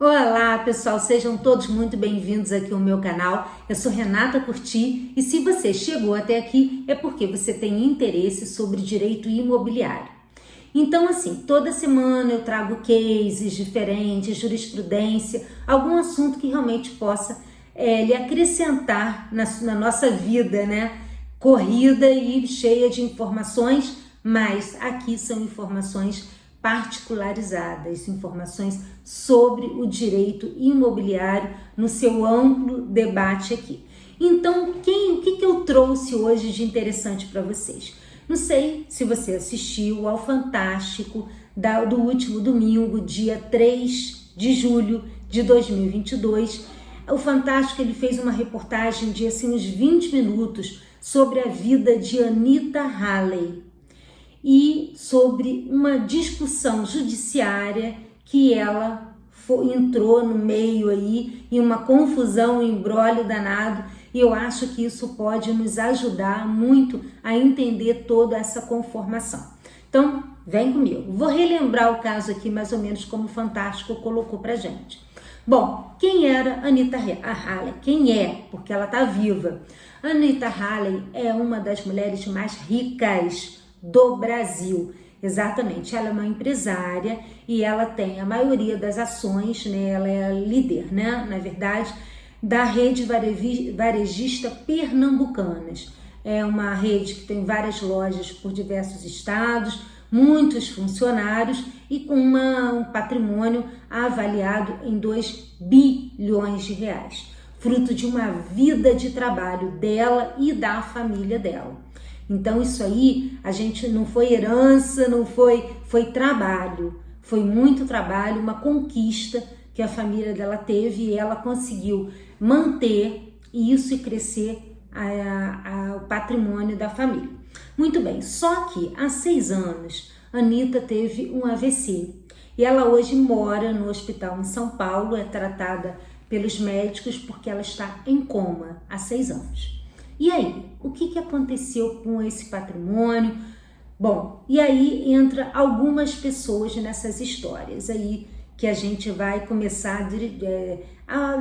Olá pessoal, sejam todos muito bem-vindos aqui ao meu canal. Eu sou Renata Curti e se você chegou até aqui é porque você tem interesse sobre direito imobiliário. Então assim, toda semana eu trago cases diferentes, jurisprudência, algum assunto que realmente possa lhe acrescentar na nossa vida, né? Corrida e cheia de informações, mas aqui são informações particularizadas, informações sobre o direito imobiliário no seu amplo debate aqui. Então, o que eu trouxe hoje de interessante para vocês? Não sei se você assistiu ao Fantástico do último domingo, dia 3 de julho de 2022. O Fantástico ele fez uma reportagem de assim, uns 20 minutos sobre a vida de Anita Halley e sobre uma discussão judiciária que ela entrou no meio aí, em uma confusão, um imbróglio danado, e eu acho que isso pode nos ajudar muito a entender toda essa conformação. Então, vem comigo. Vou relembrar o caso aqui mais ou menos como o Fantástico colocou pra gente. Bom, quem era Anita Halley? Quem é? Porque ela tá viva. Anita Halley é uma das mulheres mais ricas do Brasil. Exatamente, ela é uma empresária e ela tem a maioria das ações, né? Ela é a líder, né? Na verdade, da rede varejista Pernambucanas. É uma rede que tem várias lojas por diversos estados, muitos funcionários e com um patrimônio avaliado em 2 bilhões de reais, fruto de uma vida de trabalho dela e da família dela. Então isso aí, a gente não foi herança, não foi trabalho, foi muito trabalho, uma conquista que a família dela teve e ela conseguiu manter isso e crescer o patrimônio da família. Muito bem, só que há 6 anos, Anita teve um AVC e ela hoje mora no hospital em São Paulo, é tratada pelos médicos porque ela está em coma há 6 anos. E aí, o que aconteceu com esse patrimônio? Bom, e aí entra algumas pessoas nessas histórias aí que a gente vai começar a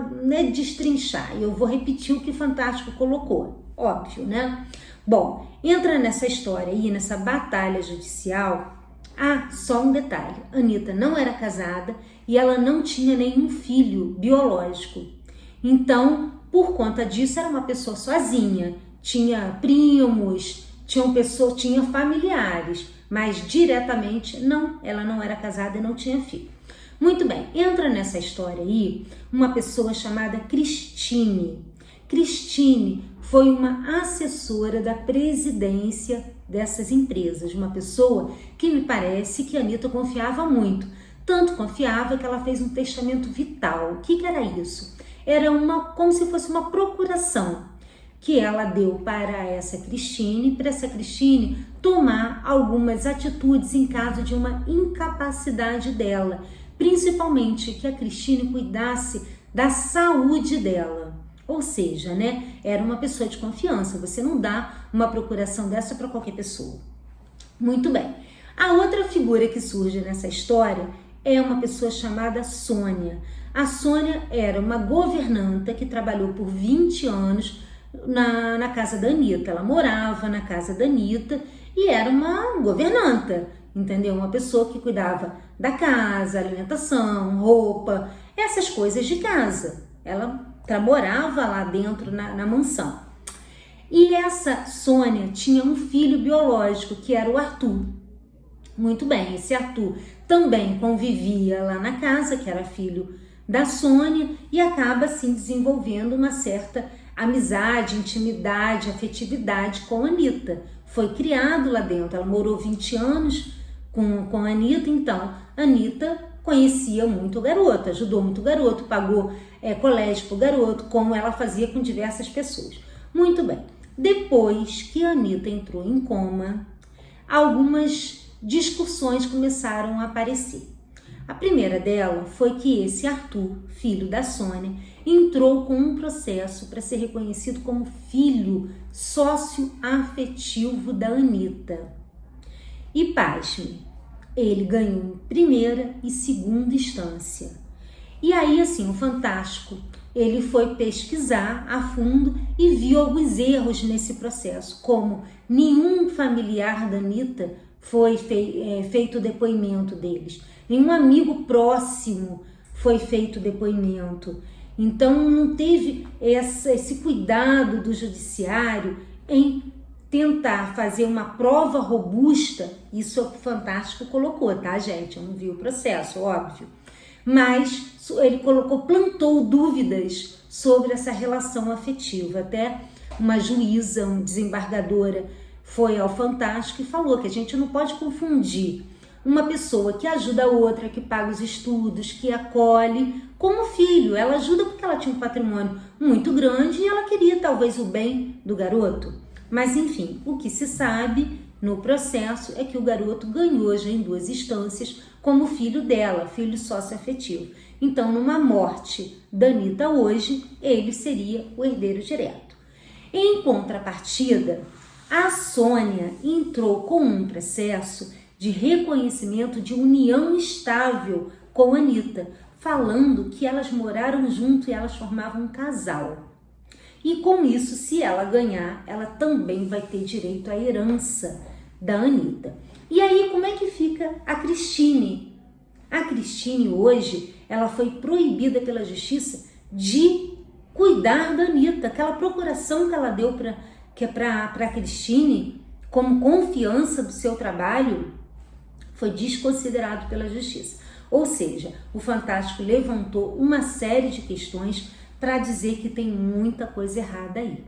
destrinchar. E eu vou repetir o que o Fantástico colocou, óbvio, né? Bom, entra nessa história aí, nessa batalha judicial, só um detalhe. Anita não era casada e ela não tinha nenhum filho biológico. Então, por conta disso, era uma pessoa sozinha, tinha primos, tinha familiares, mas diretamente não, ela não era casada e não tinha filho. Muito bem, entra nessa história aí uma pessoa chamada Cristine. Cristine foi uma assessora da presidência dessas empresas, uma pessoa que me parece que a Anita confiava muito, tanto confiava que ela fez um testamento vital. O que era isso? Era como se fosse uma procuração que ela deu para essa Cristine tomar algumas atitudes em caso de uma incapacidade dela, principalmente que a Cristine cuidasse da saúde dela. Ou seja, né, era uma pessoa de confiança, você não dá uma procuração dessa para qualquer pessoa. Muito bem. A outra figura que surge nessa história é uma pessoa chamada Sônia. A Sônia era uma governanta que trabalhou por 20 anos na casa da Anita. Ela morava na casa da Anita e era uma governanta, entendeu? Uma pessoa que cuidava da casa, alimentação, roupa, essas coisas de casa. Ela morava lá dentro na mansão. E essa Sônia tinha um filho biológico que era o Arthur. Muito bem, esse Arthur também convivia lá na casa, que era filho da Sônia, e acaba assim desenvolvendo uma certa amizade, intimidade, afetividade com a Anita. Foi criado lá dentro, ela morou 20 anos com a Anita, então a Anita conhecia muito o garoto, ajudou muito o garoto, pagou colégio para o garoto, como ela fazia com diversas pessoas. Muito bem, depois que a Anita entrou em coma, algumas discussões começaram a aparecer. A primeira dela foi que esse Arthur, filho da Sônia, entrou com um processo para ser reconhecido como filho sócio-afetivo da Anita. E pasme, ele ganhou em primeira e segunda instância. E aí, assim, o Fantástico, ele foi pesquisar a fundo e viu alguns erros nesse processo, como nenhum familiar da Anitta foi feito depoimento deles, nenhum amigo próximo foi feito depoimento. Então, não teve esse cuidado do judiciário em tentar fazer uma prova robusta. Isso é o que o Fantástico colocou, tá, gente? Eu não vi o processo, óbvio. Mas ele plantou dúvidas sobre essa relação afetiva. Até uma juíza, uma desembargadora, foi ao Fantástico e falou que a gente não pode confundir uma pessoa que ajuda a outra, que paga os estudos, que acolhe, como filho. Ela ajuda porque ela tinha um patrimônio muito grande e ela queria talvez o bem do garoto. Mas enfim, o que se sabe no processo é que o garoto ganhou já em 2 instâncias como filho dela, filho socioafetivo. Então, numa morte da Anitta hoje, ele seria o herdeiro direto. Em contrapartida, a Sônia entrou com um processo de reconhecimento de união estável com a Anitta, falando que elas moraram junto e elas formavam um casal. E com isso, se ela ganhar, ela também vai ter direito à herança da Anitta. E aí, como é que fica a Christine? A Christine hoje, ela foi proibida pela justiça de cuidar da Anitta. Aquela procuração que ela deu para a Christine, como confiança do seu trabalho, foi desconsiderado pela justiça. Ou seja, o Fantástico levantou uma série de questões para dizer que tem muita coisa errada aí.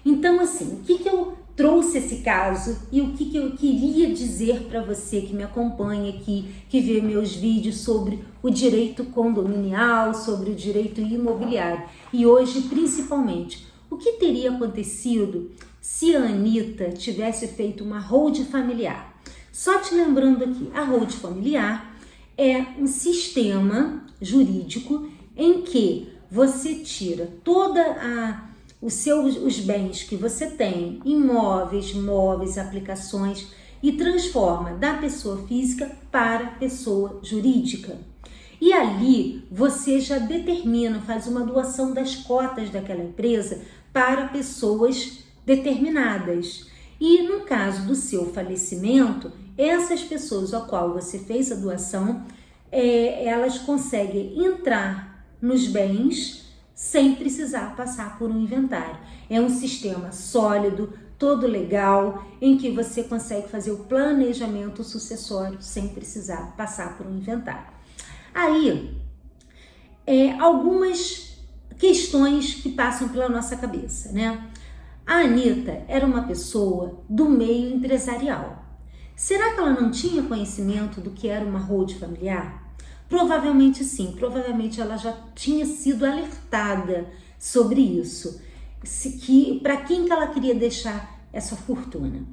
Então, assim, o que eu trouxe esse caso e o que eu queria dizer para você que me acompanha aqui, que vê meus vídeos sobre o direito condominial, sobre o direito imobiliário. E hoje, principalmente, o que teria acontecido se a Anitta tivesse feito uma hold familiar? Só te lembrando aqui, a hold familiar é um sistema jurídico em que você tira os bens que você tem, imóveis, móveis, aplicações, e transforma da pessoa física para pessoa jurídica. E ali você já determina, faz uma doação das cotas daquela empresa para pessoas determinadas. E no caso do seu falecimento, essas pessoas a qual você fez a doação, elas conseguem entrar nos bens sem precisar passar por um inventário. É um sistema sólido, todo legal, em que você consegue fazer o planejamento sucessório sem precisar passar por um inventário. Aí, algumas questões que passam pela nossa cabeça, né? A Anitta era uma pessoa do meio empresarial. Será que ela não tinha conhecimento do que era uma hold familiar? Provavelmente sim, provavelmente ela já tinha sido alertada sobre isso, para quem que ela queria deixar essa fortuna.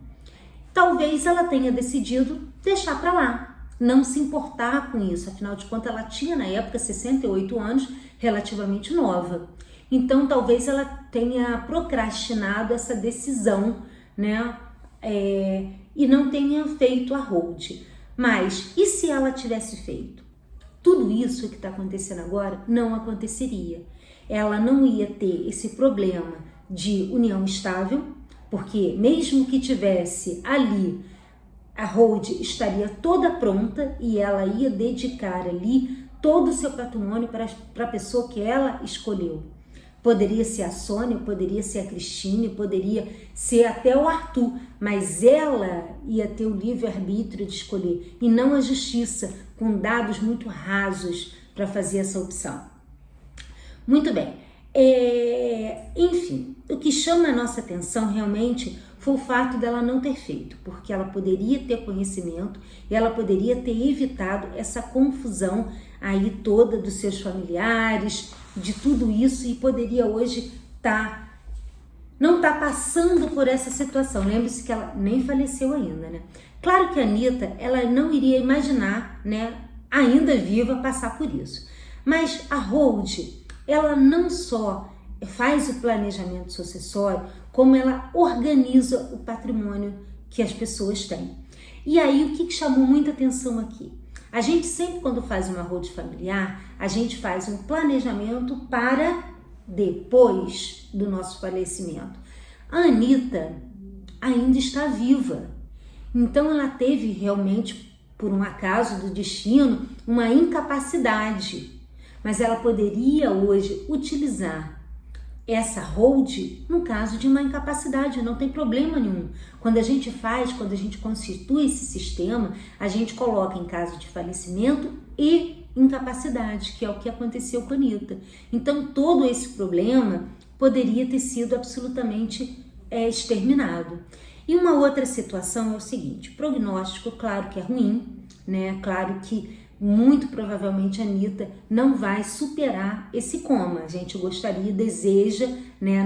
Talvez ela tenha decidido deixar para lá, não se importar com isso, afinal de contas ela tinha na época 68 anos, relativamente nova. Então talvez ela tenha procrastinado essa decisão, né? E não tenha feito a hold. Mas e se ela tivesse feito? Tudo isso que está acontecendo agora não aconteceria. Ela não ia ter esse problema de união estável, porque mesmo que tivesse ali, a hold estaria toda pronta e ela ia dedicar ali todo o seu patrimônio para a pessoa que ela escolheu. Poderia ser a Sônia, poderia ser a Christine, poderia ser até o Arthur, mas ela ia ter o livre-arbítrio de escolher e não a justiça, com dados muito rasos para fazer essa opção. Muito bem. Enfim, o que chama a nossa atenção realmente foi o fato dela não ter feito, porque ela poderia ter conhecimento e ela poderia ter evitado essa confusão aí toda dos seus familiares, de tudo isso, e poderia hoje não tá passando por essa situação. Lembre-se que ela nem faleceu ainda, né? Claro que a Anitta, ela não iria imaginar, né, ainda viva, passar por isso. Mas a hold, ela não só faz o planejamento sucessório, como ela organiza o patrimônio que as pessoas têm. E aí, o que chamou muita atenção aqui? A gente sempre, quando faz uma holding familiar, a gente faz um planejamento para depois do nosso falecimento. A Anitta ainda está viva, então ela teve realmente, por um acaso do destino, uma incapacidade, mas ela poderia hoje utilizar essa holding no caso de uma incapacidade, não tem problema nenhum. Quando a gente constitui esse sistema, a gente coloca em caso de falecimento e incapacidade, que é o que aconteceu com a Anitta. Então, todo esse problema poderia ter sido absolutamente exterminado. E uma outra situação é o seguinte, prognóstico, claro que é ruim, né? Claro que muito provavelmente a Anitta não vai superar esse coma. A gente gostaria, deseja, né,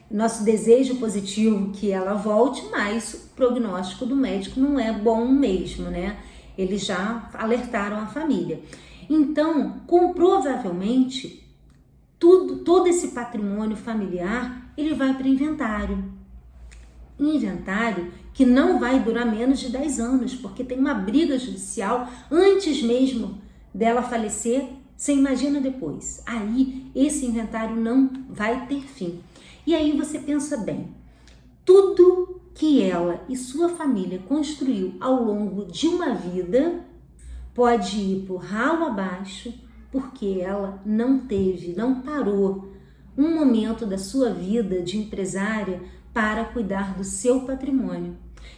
nosso desejo positivo que ela volte, mas o prognóstico do médico não é bom mesmo, né? Eles já alertaram a família. Então, provavelmente, todo esse patrimônio familiar, ele vai para inventário. Inventário que não vai durar menos de 10 anos, porque tem uma briga judicial antes mesmo dela falecer, você imagina depois. Aí esse inventário não vai ter fim. E aí você pensa bem, tudo que ela e sua família construiu ao longo de uma vida pode ir por ralo abaixo, porque ela não parou um momento da sua vida de empresária para cuidar do seu patrimônio.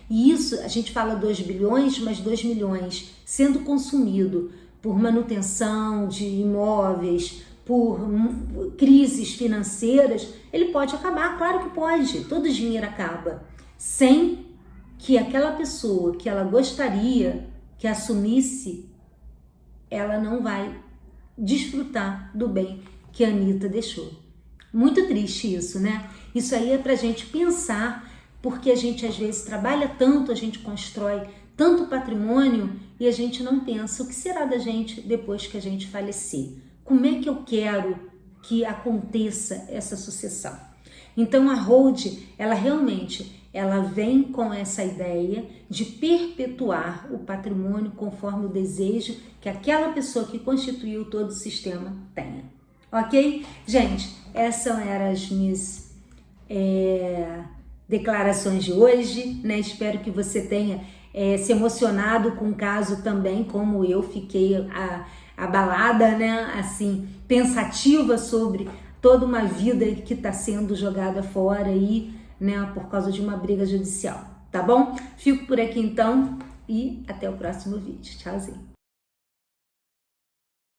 E isso, a gente fala 2 bilhões, mas 2 milhões sendo consumido por manutenção de imóveis, por crises financeiras, ele pode acabar, claro que pode, todo dinheiro acaba, sem que aquela pessoa que ela gostaria que assumisse, ela não vai desfrutar do bem que a Anitta deixou. Muito triste isso, né? Isso aí é pra gente pensar, porque a gente às vezes trabalha tanto, a gente constrói tanto patrimônio e a gente não pensa o que será da gente depois que a gente falecer. Como é que eu quero que aconteça essa sucessão? Então a holding, ela vem com essa ideia de perpetuar o patrimônio conforme o desejo que aquela pessoa que constituiu todo o sistema tenha. Ok? Gente, essas eram as minhas declarações de hoje, né? Espero que você tenha se emocionado com o caso também, como eu fiquei abalada, né? Assim, pensativa sobre toda uma vida que está sendo jogada fora aí, né? Por causa de uma briga judicial, tá bom? Fico por aqui então e até o próximo vídeo. Tchauzinho.